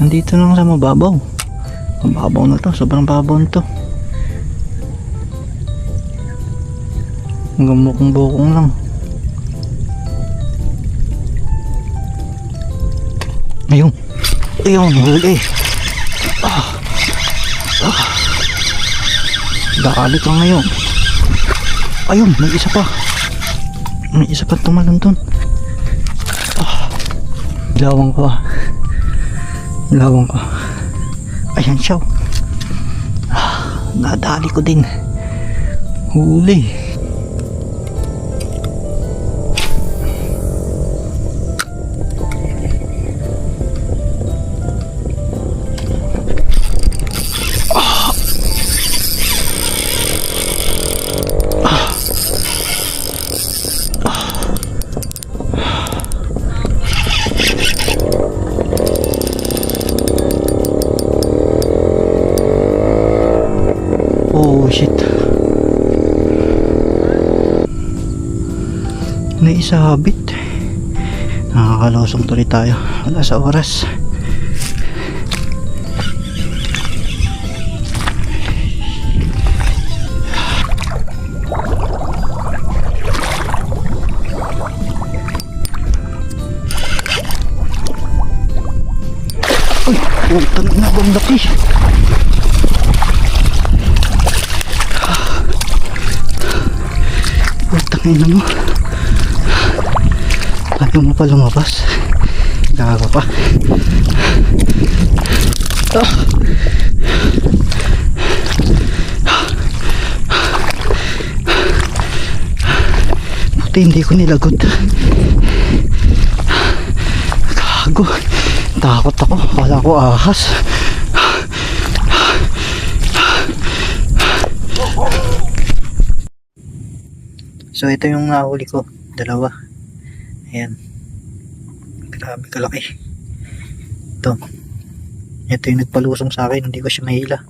Nandito lang sa mababaw. Mababaw na to, sobrang babaw na to. Hanggang bukong-bukong lang. Ayun. Ayun, huli. Dali ka ngayon. Ayun, may isa pa. May isa pa tumalon dun. Lawang ko. Lawang ko. Ayan siya. Nadali ko din. Huli. Oh shit. Naisabit. Nakakalosong tuloy tayo. Wala sa oras. Uy, utang na bandaki. Ina mo, ayaw mo pa lumabas. Gaga pa. Buti hindi ko nilagot. Gago, takot ako. Kala ko ahas. So ito yung nahuli ko, dalawa. Ayan. Grabe kalaki. Ito. Ito yung nagpalusong sa akin, hindi ko siya mahila.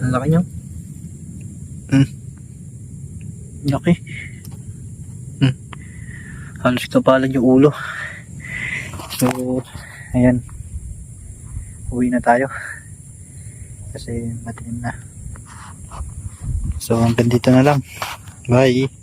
Ang laki niyo. Laki. Halos kapalan yung ulo. So, ayan. Uwi na tayo. Kasi matinim na. So hanggang dito na lang. Bye.